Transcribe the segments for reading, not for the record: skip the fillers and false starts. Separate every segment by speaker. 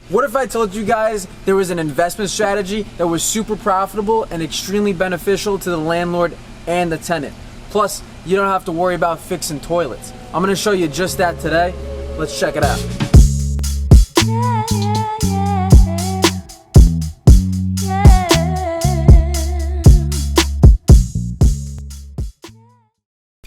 Speaker 1: What if I told you guys there was an investment strategy that was super profitable and extremely beneficial to the landlord and the tenant? Plus, you don't have to worry about fixing toilets. I'm gonna show you just that today. Let's check it out.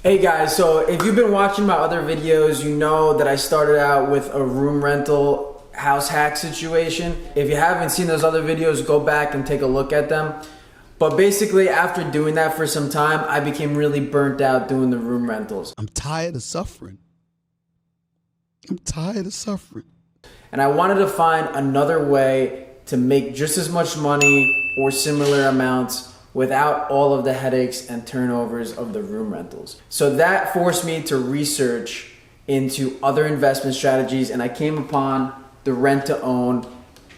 Speaker 1: Hey guys, so if you've been watching my other videos, you know that I started out with a room rental house hack situation. If you haven't seen those other videos, go back and take a look at them. But basically, after doing that for some time, I became really burnt out doing the room rentals.
Speaker 2: I'm tired of suffering. And
Speaker 1: I wanted to find another way to make just as much money or similar amounts without all of the headaches and turnovers of the room rentals. So that forced me to research into other investment strategies, and I came upon the rent to own,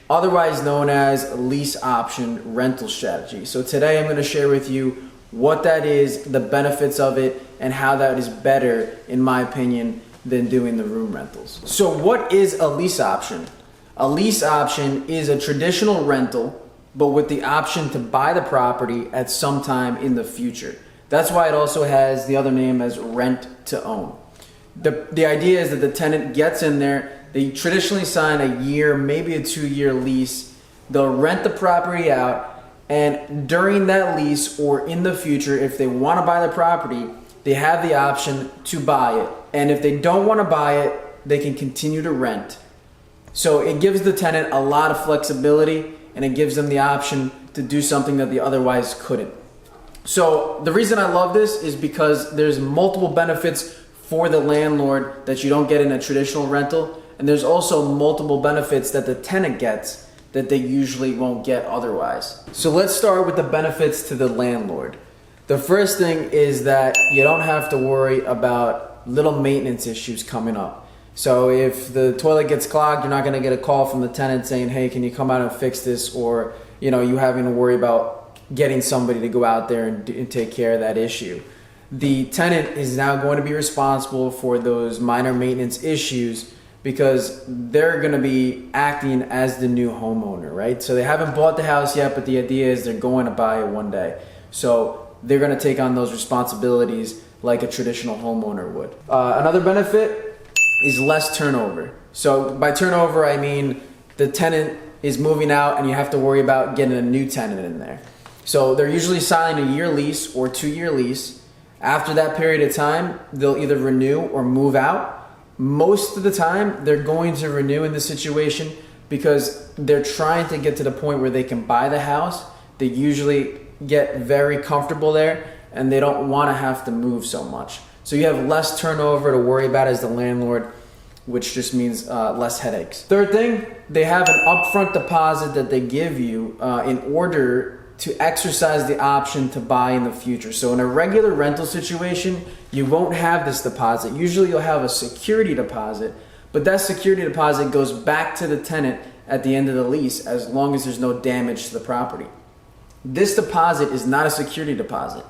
Speaker 1: otherwise known as lease option rental strategy. So today I'm going to share with you what that is, the benefits of it, and how that is better, in my opinion, than doing the room rentals. So what is a lease option? A lease option is a traditional rental, but with the option to buy the property at some time in the future. That's why it also has the other name as rent to own. The idea is that the tenant gets in there, they traditionally sign a year, maybe a 2-year lease. They'll rent the property out, and during that lease or in the future, if they want to buy the property, they have the option to buy it. And if they don't want to buy it, they can continue to rent. So it gives the tenant a lot of flexibility, and it gives them the option to do something that they otherwise couldn't. So the reason I love this is because there's multiple benefits for the landlord that you don't get in a traditional rental. And there's also multiple benefits that the tenant gets that they usually won't get otherwise. So let's start with the benefits to the landlord. The first thing is that you don't have to worry about little maintenance issues coming up. So if the toilet gets clogged, you're not gonna get a call from the tenant saying, hey, can you come out and fix this? Or you having to worry about getting somebody to go out there and take care of that issue. The tenant is now going to be responsible for those minor maintenance issues because they're going to be acting as the new homeowner, right? So they haven't bought the house yet, but the idea is they're going to buy it one day. So they're going to take on those responsibilities like a traditional homeowner would. Another benefit is less turnover. So by turnover, I mean the tenant is moving out and you have to worry about getting a new tenant in there. So they're usually signing a year lease or 2-year lease. After that period of time, they'll either renew or move out. Most of the time, they're going to renew in this situation because they're trying to get to the point where they can buy the house. They usually get very comfortable there and they don't want to have to move so much. So you have less turnover to worry about as the landlord, which just means less headaches. Third thing, they have an upfront deposit that they give you in order to exercise the option to buy in the future. So in a regular rental situation, you won't have this deposit. Usually you'll have a security deposit, but that security deposit goes back to the tenant at the end of the lease as long as there's no damage to the property. This deposit is not a security deposit.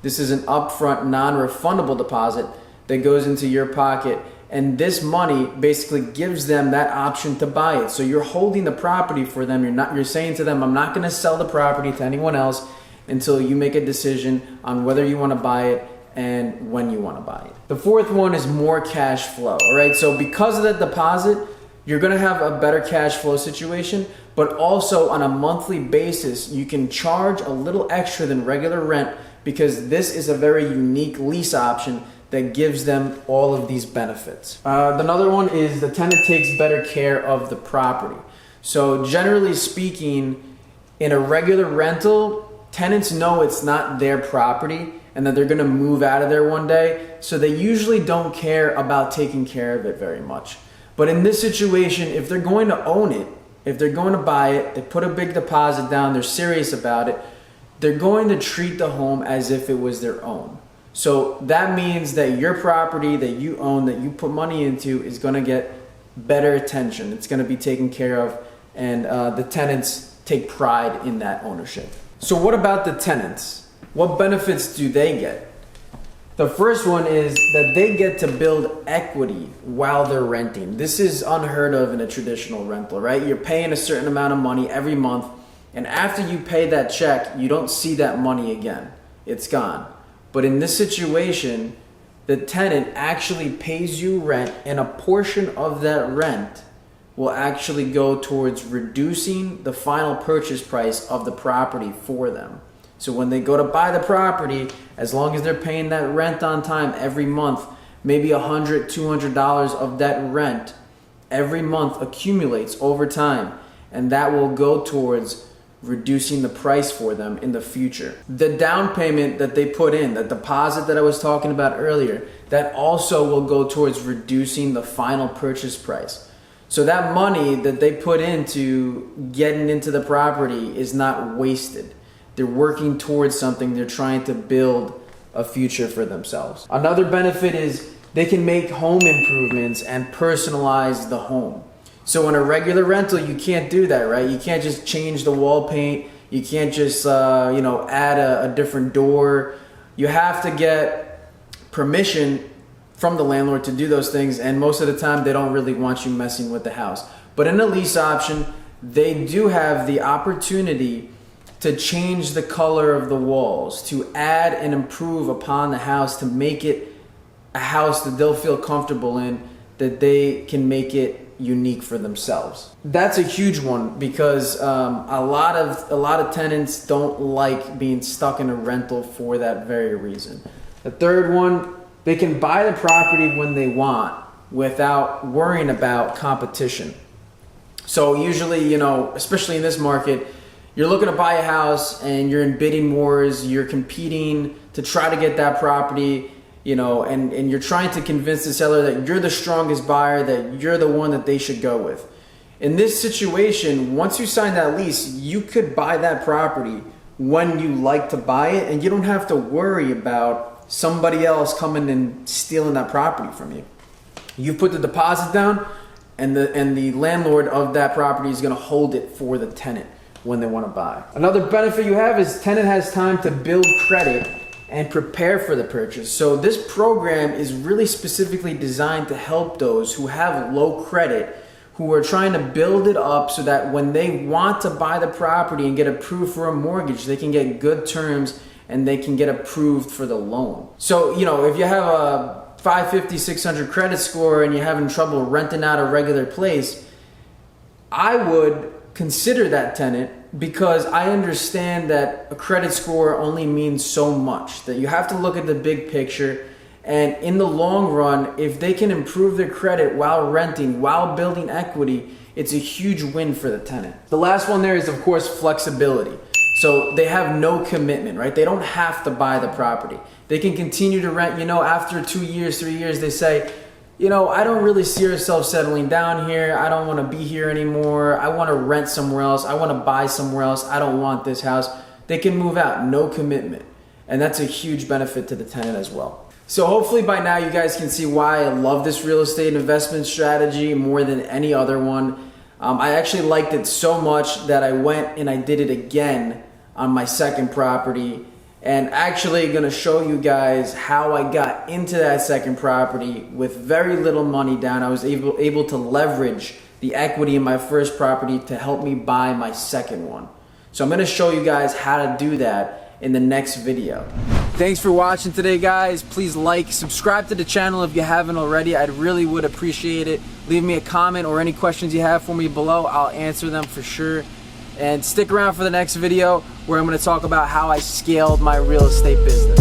Speaker 1: This is an upfront non-refundable deposit that goes into your pocket, and this money basically gives them that option to buy it. So you're holding the property for them. You're saying to them, I'm not gonna sell the property to anyone else until you make a decision on whether you wanna buy it and when you wanna buy it. The fourth one is more cash flow, all right? So because of that deposit, you're gonna have a better cash flow situation, but also on a monthly basis, you can charge a little extra than regular rent because this is a very unique lease option that gives them all of these benefits. Another one is the tenant takes better care of the property. So generally speaking, in a regular rental, tenants know it's not their property and that they're gonna move out of there one day, so they usually don't care about taking care of it very much. But in this situation, if they're going to own it, if they're going to buy it, they put a big deposit down, they're serious about it, they're going to treat the home as if it was their own. So that means that your property that you own, that you put money into, is going to get better attention. It's going to be taken care of, and the tenants take pride in that ownership. So what about the tenants? What benefits do they get? The first one is that they get to build equity while they're renting. This is unheard of in a traditional rental, right? You're paying a certain amount of money every month, and after you pay that check, you don't see that money again. It's gone. But in this situation, the tenant actually pays you rent, and a portion of that rent will actually go towards reducing the final purchase price of the property for them. So when they go to buy the property, as long as they're paying that rent on time every month, maybe $100, $200 of that rent every month accumulates over time, and that will go towards reducing the price for them in the future. The down payment that they put in, the deposit that I was talking about earlier, that also will go towards reducing the final purchase price. So that money that they put into getting into the property is not wasted. They're working towards something. They're trying to build a future for themselves. Another benefit is they can make home improvements and personalize the home. So in a regular rental, you can't do that, right? You can't just change the wall paint. You can't just, add a different door. You have to get permission from the landlord to do those things, and most of the time they don't really want you messing with the house. But in a lease option, they do have the opportunity to change the color of the walls, to add and improve upon the house, to make it a house that they'll feel comfortable in, that they can make it unique for themselves. That's a huge one because a lot of tenants don't like being stuck in a rental for that very reason. The third one, they can buy the property when they want without worrying about competition. So usually, especially in this market, you're looking to buy a house and you're in bidding wars, you're competing to try to get that property, and you're trying to convince the seller that you're the strongest buyer, that you're the one that they should go with. In this situation, once you sign that lease, you could buy that property when you like to buy it, and you don't have to worry about somebody else coming and stealing that property from you. You put the deposit down, and the landlord of that property is going to hold it for the tenant when they want to buy. Another benefit you have is tenant has time to build credit and prepare for the purchase. So this program is really specifically designed to help those who have low credit, who are trying to build it up so that when they want to buy the property and get approved for a mortgage, they can get good terms and they can get approved for the loan. So, if you have a 550, 600 credit score and you're having trouble renting out a regular place, I would consider that tenant, because I understand that a credit score only means so much, that you have to look at the big picture. And in the long run, if they can improve their credit while renting, while building equity, it's a huge win for the tenant. The last one there is, of course, flexibility. So they have no commitment, right? They don't have to buy the property. They can continue to rent, after 2 years, 3 years, they say, I don't really see ourselves settling down here. I don't want to be here anymore. I want to rent somewhere else. I want to buy somewhere else. I don't want this house. They can move out, no commitment. And that's a huge benefit to the tenant as well. So hopefully by now you guys can see why I love this real estate investment strategy more than any other one. I actually liked it so much that I went and I did it again on my second property. And actually going to show you guys how I got into that second property with very little money down. I was able to leverage the equity in my first property to help me buy my second one. So I'm going to show you guys how to do that in the next video. Thanks for watching today, guys. Please subscribe to the channel if you haven't already. I'd really would appreciate it. Leave me a comment or any questions you have for me below. I'll answer them for sure. And stick around for the next video where I'm going to talk about how I scaled my real estate business.